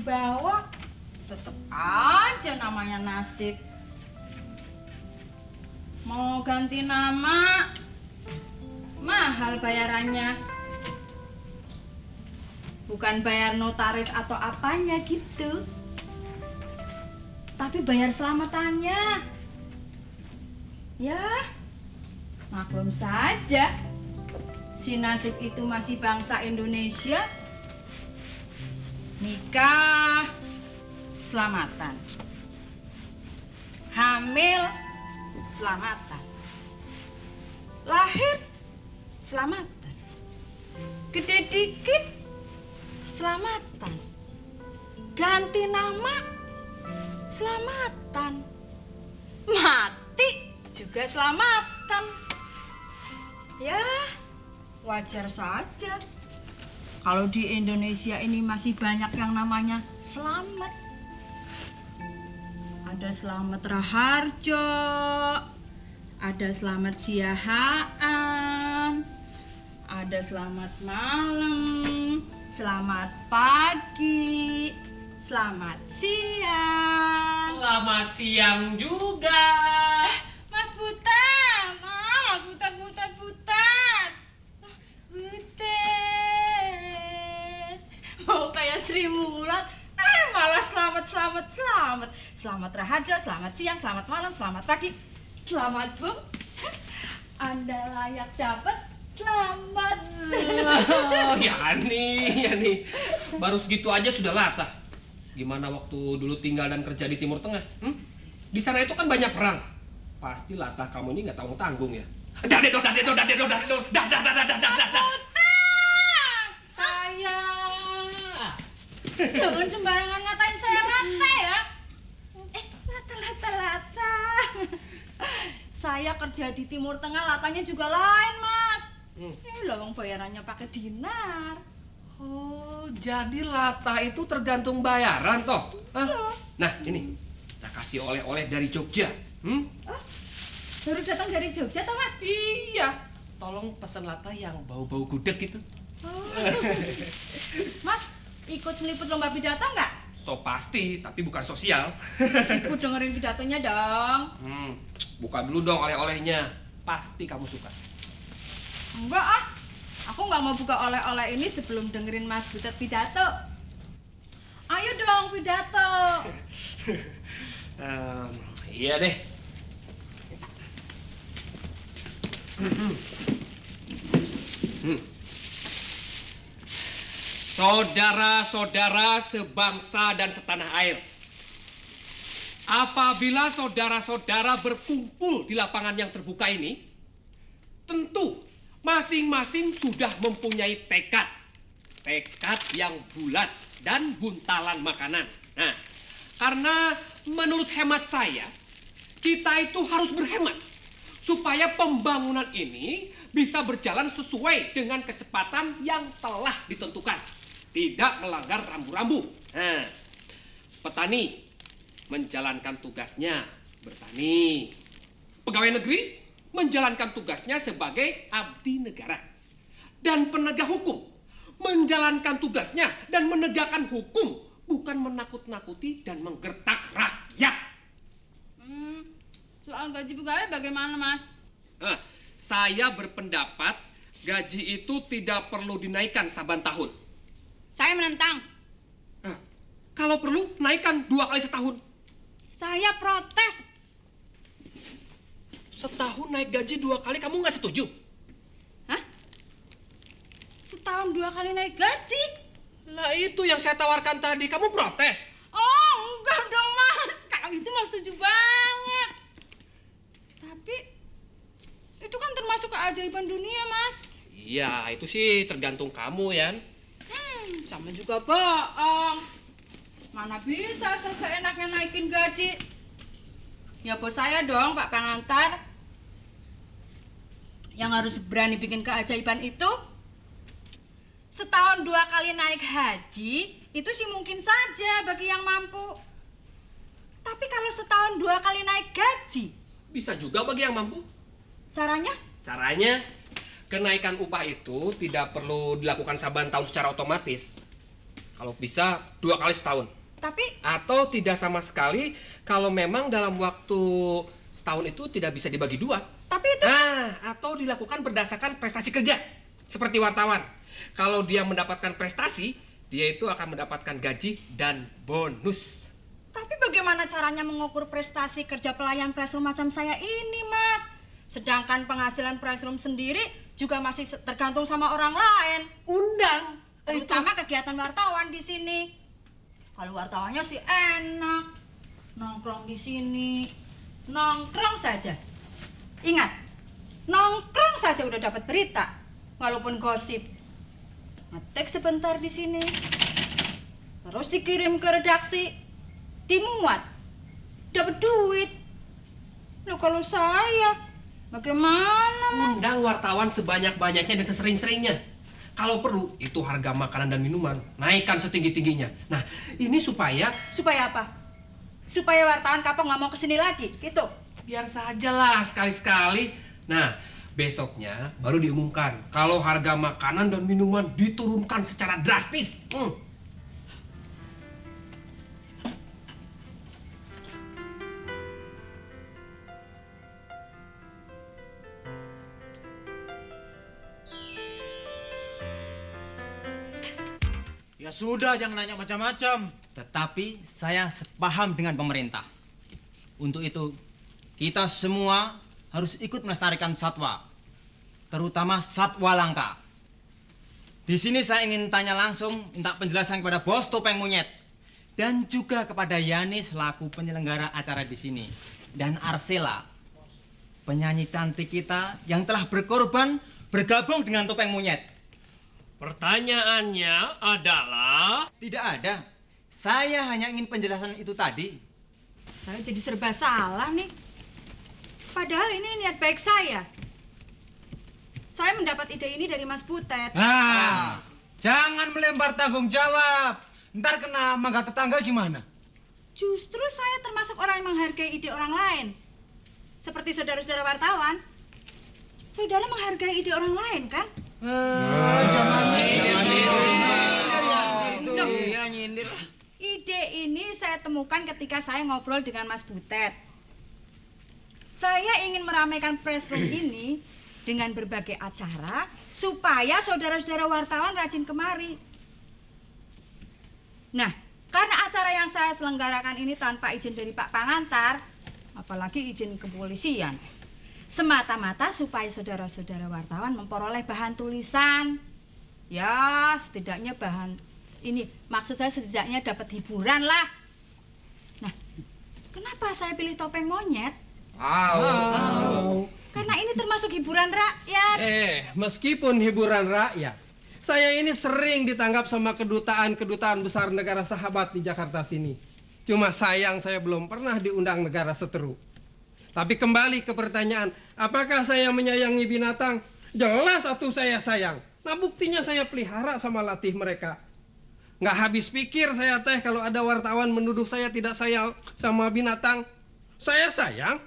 dibawa, tetep aja namanya nasib. Mau ganti nama, mahal bayarannya. Bukan bayar notaris atau apanya gitu, tapi bayar selamatannya. Ya, maklum saja, si nasib itu masih bangsa Indonesia. Nikah, selamatan. Hamil, selamatan. Lahir, selamatan. Gede dikit, selamatan. Ganti nama, selamatan. Mati juga selamatan. Ya, wajar saja kalau di Indonesia ini masih banyak yang namanya selamat. Ada Selamat Raharjo, ada Selamat Siahaan, ada Selamat Malam, Selamat Pagi, Selamat Siang. Selamat siang juga. Mas Butet, Mas Butet. Mau kayak Sri Mulat, malah selamat. Selamat Raharjo, selamat siang, selamat malam, selamat pagi, selamat Bung. Anda layak dapat selamat. Oh, Yani. Baru segitu aja sudah latah. Gimana waktu dulu tinggal dan kerja di Timur Tengah? Di sana itu kan banyak perang. Pasti latah kamu ini nggak tanggung ya. Dah. Saya. Jangan sembarangan ngatain saya lata ya. Lata. Saya kerja di Timur Tengah, latanya juga lain, Mas. Lawang bayarannya pakai dinar. Oh, jadi latah itu tergantung bayaran toh? Nah, ini kita kasih oleh-oleh dari Jogja. Baru datang dari Jogja toh, Mas? Iya. Tolong pesan latah yang bau-bau gudeg gitu. Mas, ikut meliput lomba pidato nggak? So pasti, tapi bukan sosial. Ikut dengerin pidatonya dong. Buka dulu dong oleh-olehnya. Pasti kamu suka. Enggak ah, aku nggak mau buka oleh-oleh ini sebelum dengerin Mas Butet pidato. Ayo dong pidato. Iya deh. Saudara-saudara sebangsa dan setanah air. Apabila saudara-saudara berkumpul di lapangan yang terbuka ini, tentu masing-masing sudah mempunyai tekad. Tekad yang bulat dan buntalan makanan. Nah, karena menurut hemat saya, kita itu harus berhemat supaya pembangunan ini bisa berjalan sesuai dengan kecepatan yang telah ditentukan. Tidak melanggar rambu-rambu. Nah, petani menjalankan tugasnya bertani. Pegawai negeri menjalankan tugasnya sebagai abdi negara. Dan penegak hukum menjalankan tugasnya dan menegakkan hukum, bukan menakut-nakuti dan menggertak rakyat. Soal gaji pegawai bagaimana, Mas? Saya berpendapat gaji itu tidak perlu dinaikkan saban tahun. Saya menentang. Kalau perlu, naikkan 2 kali setahun. Saya protes. Setahun naik gaji 2 kali, kamu nggak setuju? Hah? Setahun 2 kali naik gaji? Lah itu yang saya tawarkan tadi, kamu protes. Oh, enggak dong, Mas. Kalau itu Mas setuju banget. Tapi itu kan termasuk keajaiban dunia, Mas. Iya, itu sih tergantung kamu, Yan. Sama juga bohong. Mana bisa seenaknya naikin gaji? Ya bos saya dong, Pak Pengantar. Yang harus berani bikin keajaiban itu. Setahun 2 kali naik haji, itu sih mungkin saja bagi yang mampu. Tapi kalau setahun 2 kali naik gaji, Bisa juga bagi yang mampu. caranya? Caranya, kenaikan upah itu tidak perlu dilakukan saban tahun secara otomatis. Kalau bisa 2 kali setahun. Tapi Atau tidak sama sekali kalau memang dalam waktu setahun itu tidak bisa dibagi dua. itu Atau dilakukan berdasarkan prestasi kerja. Seperti wartawan. Kalau dia mendapatkan prestasi, dia itu akan mendapatkan gaji dan bonus. Tapi bagaimana caranya mengukur prestasi kerja pelayan pressroom macam saya ini, Mas? Sedangkan penghasilan pressroom sendiri juga masih tergantung sama orang lain. Undang. Terutama kegiatan wartawan di sini. Kalau wartawannya sih enak. Nongkrong di sini. Nongkrong saja. Ingat, nongkrong saja udah dapat berita. Walaupun gosip. Ngetik sebentar di sini. Terus dikirim ke redaksi. Dimuat, dapat duit. Loh kalau saya, bagaimana, Mas? Undang wartawan sebanyak-banyaknya dan sesering-seringnya. Kalau perlu, itu harga makanan dan minuman naikkan setinggi-tingginya. Nah, ini supaya Supaya apa? Supaya wartawan kapok nggak mau kesini lagi, gitu. biar sajalah sekali-sekali. Nah, besoknya baru diumumkan kalau harga makanan dan minuman diturunkan secara drastis. Ya sudah, jangan nanya macam-macam. Tetapi saya sepaham dengan pemerintah. Untuk itu, kita semua harus ikut melestarikan satwa, terutama satwa langka. Di sini saya ingin tanya langsung, minta penjelasan kepada bos topeng monyet dan juga kepada Yani selaku penyelenggara acara di sini dan Arsela, penyanyi cantik kita yang telah berkorban bergabung dengan topeng monyet. Pertanyaannya adalah... Tidak ada. Saya hanya ingin penjelasan itu tadi. Saya jadi serba salah nih. Padahal ini niat baik saya. Saya mendapat ide ini dari Mas Butet. Jangan melempar tanggung jawab. Ntar kena mangga tetangga gimana? Justru saya termasuk orang yang menghargai ide orang lain. Seperti saudara-saudara wartawan. Saudara menghargai ide orang lain, kan? Ide ini saya temukan ketika saya ngobrol dengan Mas Butet. Saya ingin meramaikan press room ini dengan berbagai acara supaya saudara-saudara wartawan rajin kemari. Nah, karena acara yang saya selenggarakan ini tanpa izin dari Pak Pangantar, apalagi izin kepolisian, semata-mata supaya saudara-saudara wartawan memperoleh bahan tulisan. Ya, setidaknya bahan ini, maksud saya setidaknya dapat hiburan lah. Nah, kenapa saya pilih topeng monyet? Karena ini termasuk hiburan rakyat. Meskipun hiburan rakyat, saya ini sering ditangkap sama kedutaan besar negara sahabat di Jakarta sini. Cuma sayang saya belum pernah diundang negara seteru. Tapi kembali ke pertanyaan, apakah saya menyayangi binatang? Jelas atuh saya sayang. Nah buktinya saya pelihara sama latih mereka. Nggak habis pikir saya teh kalau ada wartawan menuduh saya tidak sayang sama binatang. Saya sayang.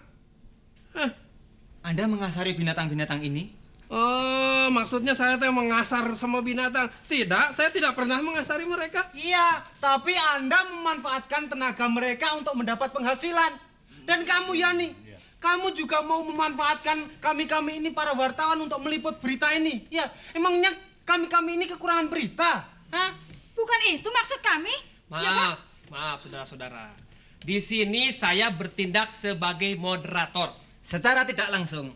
Anda mengasari binatang-binatang ini? Oh, maksudnya saya teh mengasar sama binatang. Tidak, saya tidak pernah mengasari mereka. Iya, tapi Anda memanfaatkan tenaga mereka untuk mendapat penghasilan. Dan kamu, Yani, kamu juga mau memanfaatkan kami-kami ini para wartawan untuk meliput berita ini. Ya, emangnya kami-kami ini kekurangan berita? Hah? Bukan itu maksud kami. Ya, Pak? Maaf saudara-saudara. Di sini saya bertindak sebagai moderator. Secara tidak langsung,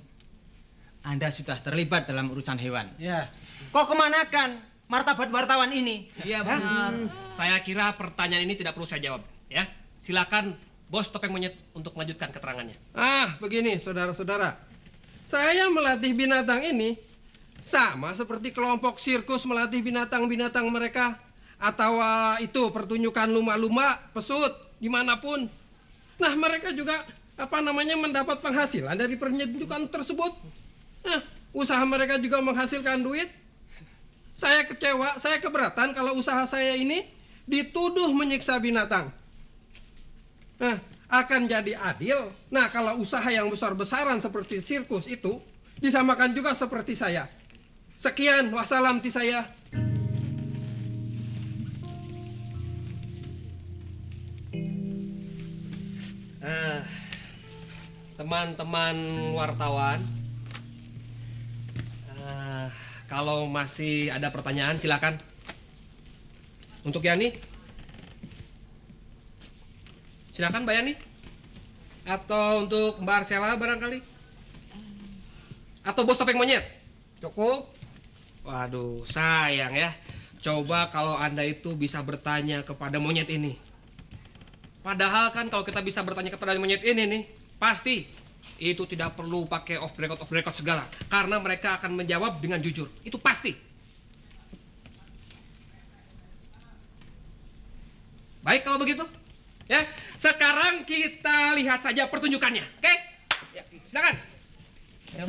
Anda sudah terlibat dalam urusan hewan. Ya. Kok kemanakan martabat wartawan ini? Iya benar. Saya kira pertanyaan ini tidak perlu saya jawab. Ya, silakan bos topeng monyet untuk melanjutkan keterangannya. Begini saudara-saudara. Saya melatih binatang ini sama seperti kelompok sirkus melatih binatang-binatang mereka. Atau itu pertunjukan lumba-lumba, pesut, dimanapun. Nah mereka juga mendapat penghasilan dari pertunjukan tersebut. Nah, usaha mereka juga menghasilkan duit. Saya kecewa, saya keberatan kalau usaha saya ini dituduh menyiksa binatang. Nah, akan jadi adil. Nah, kalau usaha yang besar-besaran seperti sirkus itu disamakan juga seperti saya. Sekian, wassalam ti saya. teman-teman wartawan, kalau masih ada pertanyaan silakan. Untuk Yani, silakan Mbak Yani. Atau untuk Mbak Arsela barangkali. Atau bos topeng monyet. Cukup. Waduh, sayang ya. Coba kalau Anda itu bisa bertanya kepada monyet ini. Padahal kan kalau kita bisa bertanya kepada monyet ini nih, pasti itu tidak perlu pakai off record segala. Karena mereka akan menjawab dengan jujur. Itu pasti. Baik kalau begitu. Ya, sekarang kita lihat saja pertunjukannya. Oke? Ya, silakan. Ya,